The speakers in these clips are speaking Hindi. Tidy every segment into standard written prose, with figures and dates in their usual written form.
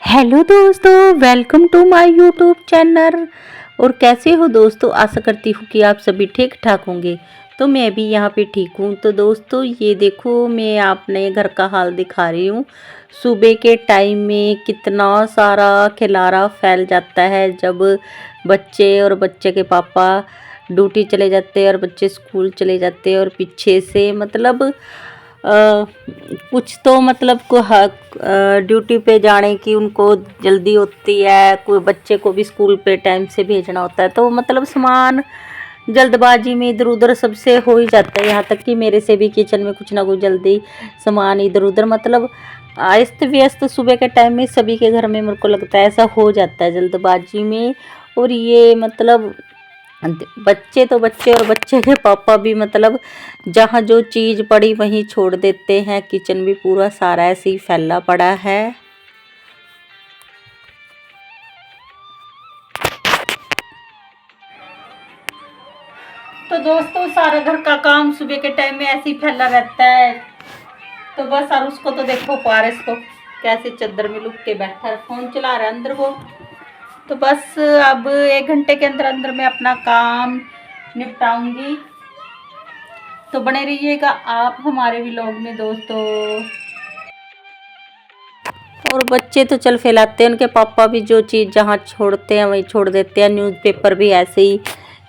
हेलो दोस्तों, welcome to my YouTube channel. और कैसे हो दोस्तों? आशा करती हूँ कि आप सभी ठीक ठाक होंगे। तो मैं भी यहाँ पे ठीक हूँ। तो दोस्तों ये देखो, मैं आपने घर का हाल दिखा रही हूँ। सुबह के टाइम में कितना सारा खिलारा फैल जाता है जब बच्चे और बच्चे के पापा ड्यूटी चले जाते हैं और बच्चे स्कूल चले जाते हैं। और पीछे से मतलब कुछ तो मतलब को ड्यूटी पे जाने की उनको जल्दी होती है, कोई बच्चे को भी स्कूल पे टाइम से भेजना होता है, तो मतलब सामान जल्दबाजी में इधर उधर सबसे हो ही जाता है। यहाँ तक कि मेरे से भी किचन में कुछ ना कुछ जल्दी सामान इधर उधर मतलब अस्त व्यस्त सुबह के टाइम में सभी के घर में मेरे को लगता है ऐसा हो जाता है जल्दबाजी में। और ये मतलब बच्चे तो बच्चे और बच्चे के पापा भी मतलब जहाँ जो चीज़ पड़ी वहीं छोड़ देते हैं। किचन भी पूरा सारा ऐसे ही फैला पड़ा है। तो दोस्तों सारा घर का काम सुबह के टाइम में ऐसे ही फैला रहता है। तो बस और उसको तो देखो, पारस को कैसे चादर में लुक के बैठा है, फोन चला रहा है अंदर वो। तो बस अब 1 घंटे के अंदर अंदर मैं अपना काम निपटाऊंगी। तो बने रहिएगा आप हमारे व्लॉग में दोस्तों। और बच्चे तो चल फैलाते हैं, उनके पापा भी जो चीज़ जहाँ छोड़ते हैं वहीं छोड़ देते हैं। न्यूज़पेपर भी ऐसे ही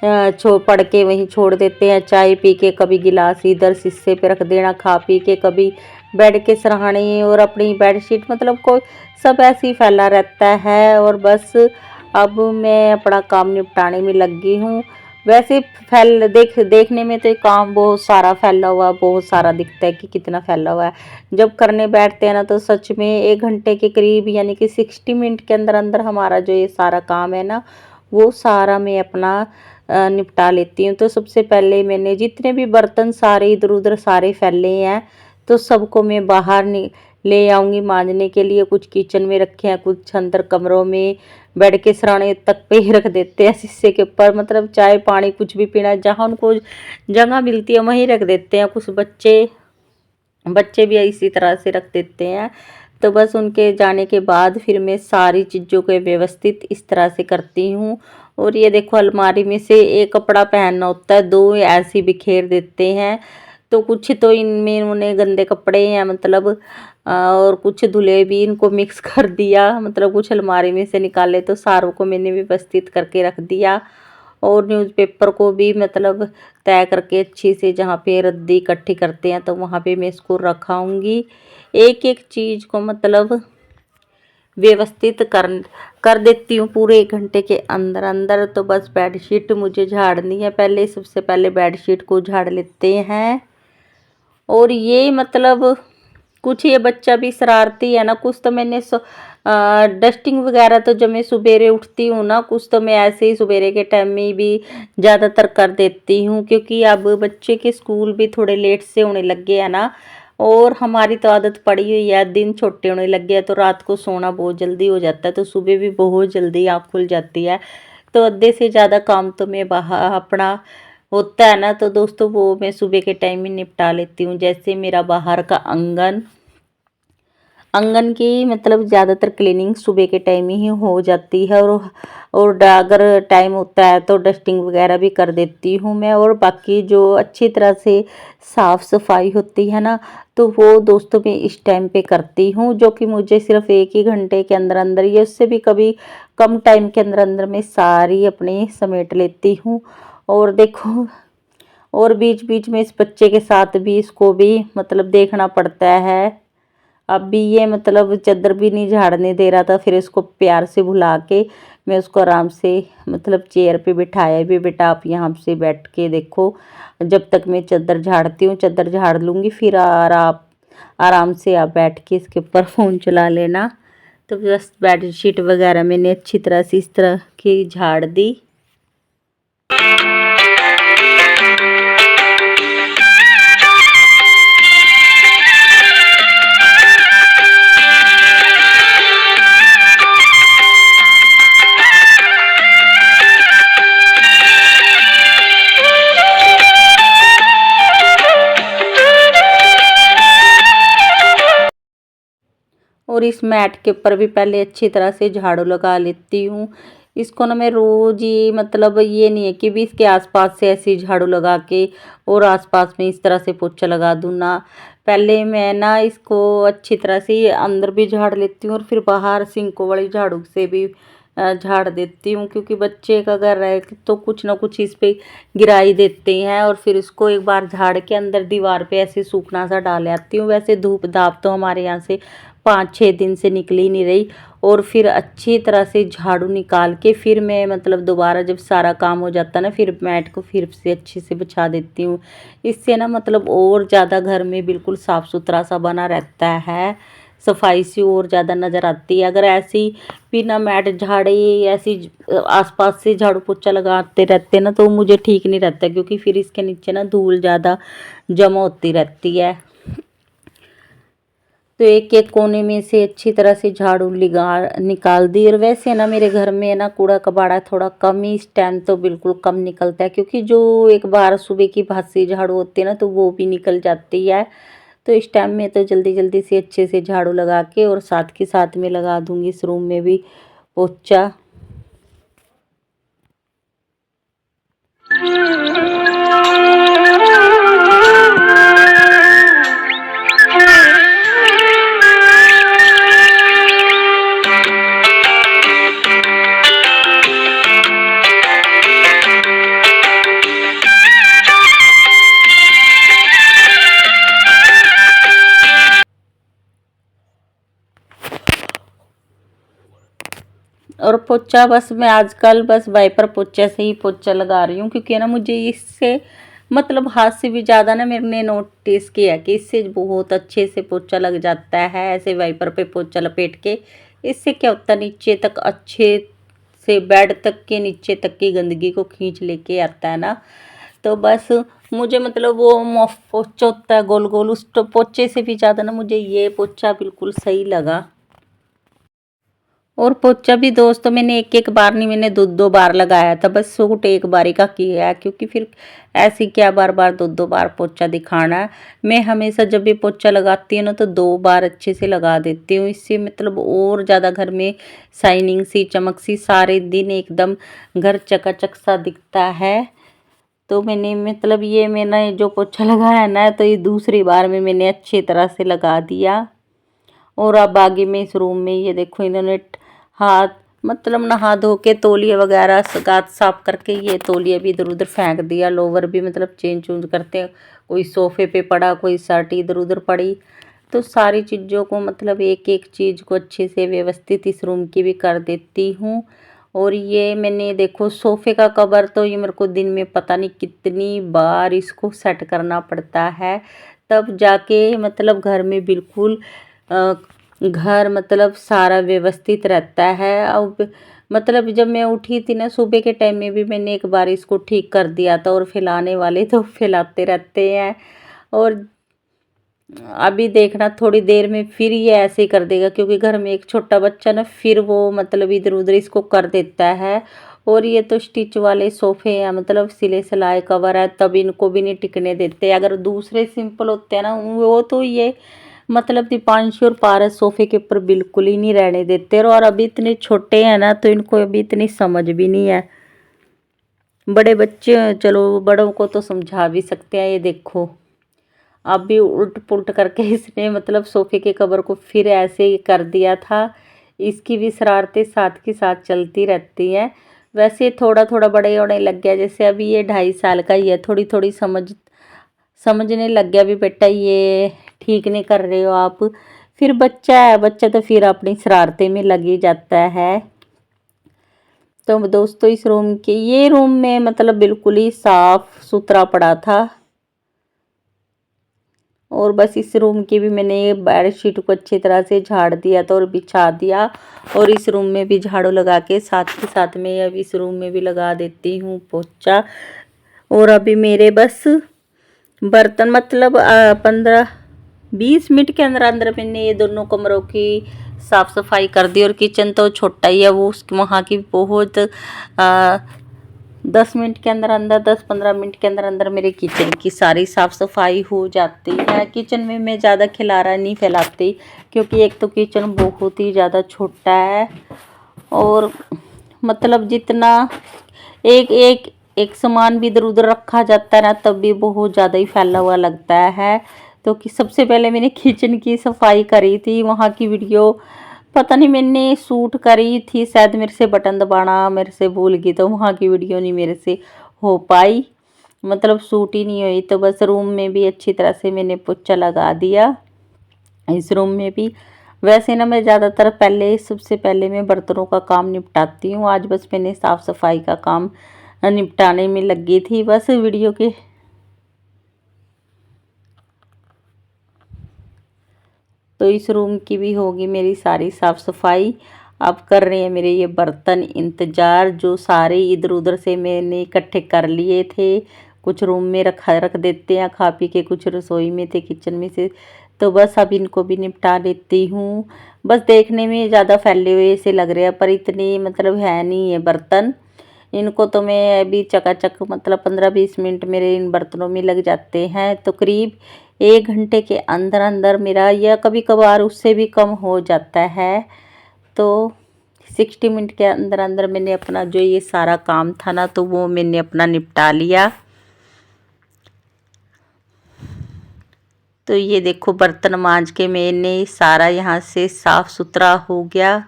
पढ़ के वहीं छोड़ देते हैं। चाय पी के कभी गिलास इधर शीशे पे रख देना, खा पी के कभी बेड के सराहने और अपनी बेडशीट मतलब कोई सब ऐसे ही फैला रहता है। और बस अब मैं अपना काम निपटाने में लगी हूँ। वैसे देखने में तो ये काम बहुत सारा फैला हुआ, बहुत सारा दिखता है कि कितना फैला हुआ है। जब करने बैठते हैं ना तो सच में 1 घंटे के करीब यानी कि 60 मिनट के अंदर अंदर हमारा जो ये सारा काम है ना वो सारा मैं अपना निपटा लेती हूँ। तो सबसे पहले मैंने जितने भी बर्तन सारे इधर उधर सारे फैले हैं तो सबको मैं बाहर ले आऊँगी मांजने के लिए। कुछ किचन में रखे हैं, कुछ अंदर कमरों में बेड के सराने तक पे ही रख देते हैं शीशे के ऊपर। मतलब चाय पानी कुछ भी पीना जहाँ उनको जगह मिलती है वहीं रख देते हैं। कुछ बच्चे बच्चे भी इसी तरह से रख देते हैं। तो बस उनके जाने के बाद फिर मैं सारी चीज़ों को व्यवस्थित इस तरह से करती हूँ। और ये देखो, अलमारी में से एक कपड़ा पहनना होता है, दो ऐसे बिखेर देते हैं। तो कुछ तो इनमें उन्होंने गंदे कपड़े हैं मतलब और कुछ धुले भी इनको मिक्स कर दिया। मतलब कुछ अलमारी में से निकाले तो सारों को मैंने व्यवस्थित करके रख दिया। और न्यूज़पेपर को भी मतलब तय करके अच्छी से जहाँ पे रद्दी इकट्ठी करते हैं तो वहाँ पे मैं इसको रखाऊंगी। एक एक चीज़ को मतलब व्यवस्थित कर देती हूँ पूरे 1 घंटे के अंदर अंदर। तो बस बेडशीट मुझे झाड़नी है, पहले सबसे पहले बेडशीट को झाड़ लेते हैं। और ये मतलब कुछ ये बच्चा भी शरारती है ना, कुछ तो मैंने डस्टिंग वगैरह तो जब मैं सुबेरे उठती हूँ ना कुछ तो मैं ऐसे ही सुबेरे के टाइम में भी ज़्यादातर कर देती हूँ। क्योंकि अब बच्चे के स्कूल भी थोड़े लेट से होने लग गए हैं ना। और हमारी तो आदत पड़ी हुई है, दिन छोटे होने लग गया तो रात को सोना बहुत जल्दी हो जाता है, तो सुबह भी बहुत जल्दी आँख खुल जाती है। तो आधे से ज़्यादा काम तो मैं बाहर अपना होता है ना तो दोस्तों वो मैं सुबह के टाइम में निपटा लेती हूँ। जैसे मेरा बाहर का आंगन आंगन की मतलब ज़्यादातर क्लीनिंग सुबह के टाइम ही हो जाती है। और अगर टाइम होता है तो डस्टिंग वगैरह भी कर देती हूँ मैं। और बाकी जो अच्छी तरह से साफ़ सफाई होती है ना तो वो दोस्तों मैं इस टाइम पे करती हूँ, जो कि मुझे सिर्फ 1 ही घंटे के अंदर अंदर या उससे भी कभी कम टाइम के अंदर अंदर मैं सारी अपनी समेट लेती हूँ। और देखो, और बीच बीच में इस बच्चे के साथ भी इसको भी मतलब देखना पड़ता है। अब भी ये मतलब चादर भी नहीं झाड़ने दे रहा था, फिर इसको प्यार से बुला के मैं उसको आराम से मतलब चेयर पे बिठाया भी, बेटा आप यहाँ से बैठ के देखो जब तक मैं चादर झाड़ती हूँ। चादर झाड़ लूँगी फिर आराम से आप बैठ के इसके ऊपर फ़ोन चला लेना। तो बस बेडशीट वगैरह मैंने अच्छी तरह से इस तरह की झाड़ दी। और और इस मैट के ऊपर भी पहले अच्छी तरह से झाड़ू लगा लेती हूँ। इसको ना मैं रोज़ ही मतलब ये नहीं है कि भी इसके आसपास से ऐसे झाड़ू लगा के और आसपास में इस तरह से पोछा लगा दूँ ना। पहले मैं ना इसको अच्छी तरह से अंदर भी झाड़ लेती हूँ और फिर बाहर सिंकों वाली झाड़ू से भी झाड़ देती हूँ, क्योंकि बच्चे का अगर रहे तो कुछ ना कुछ इस पे गिराई देते हैं। और फिर इसको एक बार झाड़ के अंदर दीवार पे ऐसे सूखना सा डाल आती हूँ। वैसे धूप धाप तो हमारे यहाँ से 5-6 दिन से निकल ही नहीं रही। और फिर अच्छी तरह से झाड़ू निकाल के फिर मैं मतलब दोबारा जब सारा काम हो जाता ना, फिर मैट को फिर से अच्छे से बिछा देती हूँ। इससे ना मतलब और ज़्यादा घर में बिल्कुल साफ़ सुथरा सा बना रहता है, सफाई सी और ज़्यादा नज़र आती है। अगर ऐसी बिना मैट झाड़े ऐसी आसपास से झाड़ू पोछा लगाते रहते ना तो मुझे ठीक नहीं रहता, क्योंकि फिर इसके नीचे ना धूल ज़्यादा जमा होती रहती है। तो एक एक कोने में से अच्छी तरह से झाड़ू निकाल दी। और वैसे ना मेरे घर में ना कूड़ा कबाड़ा थोड़ा कम ही, इस टाइम तो बिल्कुल कम निकलता है, क्योंकि जो एक बार सुबह की भासी झाड़ू होती है ना तो वो भी निकल जाती है। तो इस टाइम में तो जल्दी जल्दी से अच्छे से झाड़ू लगा के और साथ के साथ में लगा दूंगी इस रूम में भी पोछा। और पोछा बस मैं आजकल बस वाइपर पोछे से ही पोछा लगा रही हूँ, क्योंकि ना मुझे इससे मतलब हाथ से भी ज़्यादा ना मैंने नोटिस किया कि इससे बहुत अच्छे से पोछा लग जाता है। ऐसे वाइपर पे पोछा लपेट के इससे क्या होता है, नीचे तक अच्छे से बेड तक के नीचे तक की गंदगी को खींच लेके आता है ना। तो बस मुझे मतलब वो मोफ पोछा होता है गोल गोल, उस पोछे से भी ज़्यादा ना मुझे ये पोछा बिल्कुल सही लगा। और पोछा भी दोस्तों मैंने एक एक बार नहीं, मैंने 2-2 बार लगाया था, बस सूट एक बारी का किया है, क्योंकि फिर ऐसे क्या बार बार 2-2 बार पोछा दिखाना है। मैं हमेशा जब भी पोछा लगाती हूँ ना तो 2 बार अच्छे से लगा देती हूँ। इससे मतलब और ज़्यादा घर में शाइनिंग सी चमक सी सारे दिन एकदम घर चकाचक सा दिखता है। तो मैंने मतलब ये मैंने जो पोछा लगाया ना तो ये दूसरी बार में मैंने अच्छी तरह से लगा दिया। और अब आगे में इस रूम में ये देखो इन्होंने हाथ मतलब नहा धो के तौलिए वगैरह गात साफ करके ये तौलिए भी इधर उधर फेंक दिया। लोवर भी मतलब चेंज चूंज करते हैं, कोई सोफे पे पड़ा, कोई शर्ट इधर उधर पड़ी। तो सारी चीज़ों को मतलब एक एक चीज़ को अच्छे से व्यवस्थित इस रूम की भी कर देती हूँ। और ये मैंने देखो सोफ़े का कवर तो ये मेरे को दिन में पता नहीं कितनी बार इसको सेट करना पड़ता है, तब जाके मतलब घर में बिल्कुल घर मतलब सारा व्यवस्थित रहता है। अब मतलब जब मैं उठी थी ना सुबह के टाइम में भी मैंने एक बार इसको ठीक कर दिया था, और फैलाने वाले तो फैलाते रहते हैं। और अभी देखना थोड़ी देर में फिर ये ऐसे ही कर देगा, क्योंकि घर में एक छोटा बच्चा ना फिर वो मतलब इधर उधर इसको कर देता है। और ये तो स्टिच वाले सोफ़े हैं, मतलब सिले सिलाए कवर है, तब इनको भी नहीं टिकने देते। अगर दूसरे सिंपल होते हैं ना वो तो ये मतलब दीपांशु और पारस सोफ़े के ऊपर बिल्कुल ही नहीं रहने देते। और अभी इतने छोटे हैं ना तो इनको अभी इतनी समझ भी नहीं है। बड़े बच्चे चलो बड़ों को तो समझा भी सकते हैं। ये देखो अब भी उल्ट पुल्ट करके इसने मतलब सोफ़े के कवर को फिर ऐसे ही कर दिया था। इसकी भी शरारतें साथ के साथ चलती रहती हैं। वैसे थोड़ा थोड़ा बड़े होने लग गया, जैसे अभी ये 2.5 साल का ही है, थोड़ी थोड़ी समझने लग गया भी बेटा ये ठीक नहीं कर रहे हो आप। फिर बच्चा है, बच्चा तो फिर अपनी शरारतें में लग ही जाता है। तो दोस्तों इस रूम के ये रूम में मतलब बिल्कुल ही साफ सुथरा पड़ा था। और बस इस रूम की भी मैंने बेडशीट को अच्छी तरह से झाड़ दिया था और बिछा दिया। और इस रूम में भी झाड़ू लगा के साथ के साथ में अब इस रूम में भी लगा देती हूँ पोछा। और अभी मेरे बस बर्तन मतलब 15-20 मिनट के अंदर अंदर मैंने ये दोनों कमरों की साफ़ सफाई कर दी। और किचन तो छोटा ही है, वो उसकी वहाँ की बहुत 10 मिनट के अंदर अंदर 10-15 मिनट के अंदर अंदर मेरे किचन की सारी साफ़ सफाई हो जाती है। किचन में मैं ज़्यादा खिलारा नहीं फैलाती, क्योंकि एक तो किचन बहुत ही ज़्यादा छोटा है और मतलब जितना एक एक एक सामान भी इधर उधर रखा जाता है ना, तब भी बहुत ज़्यादा ही फैला हुआ लगता है। तो कि सबसे पहले मैंने किचन की सफाई करी थी, वहाँ की वीडियो पता नहीं मैंने शूट करी थी, शायद मेरे से बटन दबाना मेरे से भूल गई, तो वहाँ की वीडियो नहीं मेरे से हो पाई, मतलब शूट ही नहीं हुई। तो बस रूम में भी अच्छी तरह से मैंने पोछा लगा दिया, इस रूम में भी। वैसे ना मैं ज़्यादातर सबसे पहले मैं बर्तनों का काम निपटाती हूँ। आज बस मैंने साफ़ सफाई का काम निपटाने में लगी थी बस वीडियो के। तो इस रूम की भी होगी मेरी सारी साफ़ सफाई। अब कर रहे हैं मेरे ये बर्तन इंतज़ार, जो सारे इधर उधर से मैंने इकट्ठे कर लिए थे। कुछ रूम में रख देते हैं खा पी के, कुछ रसोई में थे किचन में से, तो बस अब इनको भी निपटा देती हूँ। बस देखने में ज़्यादा फैले हुए से लग रहे हैं, पर इतने मतलब है नहीं है बर्तन। इनको तो मैं अभी चकाचक मतलब 15-20 मिनट मेरे इन बर्तनों में लग जाते हैं, तो करीब 1 घंटे के अंदर अंदर मेरा, या कभी कभार उससे भी कम हो जाता है। तो 60 मिनट के अंदर अंदर मैंने अपना जो ये सारा काम था ना, तो वो मैंने अपना निपटा लिया। तो ये देखो बर्तन मांज के मैंने सारा यहाँ से साफ़ सुथरा हो गया।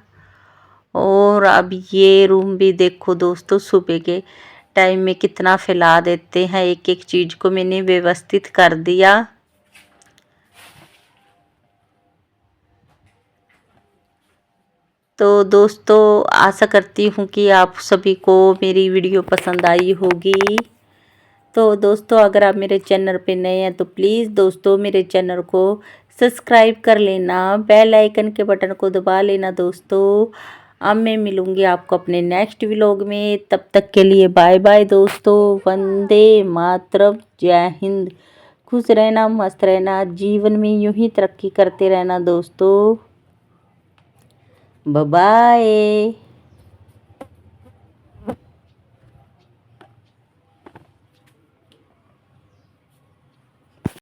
और अब ये रूम भी देखो दोस्तों, सुबह के टाइम में कितना फैला देते हैं, एक एक चीज़ को मैंने व्यवस्थित कर दिया। तो दोस्तों आशा करती हूँ कि आप सभी को मेरी वीडियो पसंद आई होगी। तो दोस्तों अगर आप मेरे चैनल पे नए हैं तो प्लीज़ दोस्तों मेरे चैनल को सब्सक्राइब कर लेना, बेल आइकन के बटन को दबा लेना दोस्तों। अब मैं मिलूँगी आपको अपने नेक्स्ट व्लॉग में, तब तक के लिए बाय बाय दोस्तों। वंदे मातरम, जय हिंद। खुश रहना, मस्त रहना, जीवन में यूं ही तरक्की करते रहना दोस्तों। Bye bye.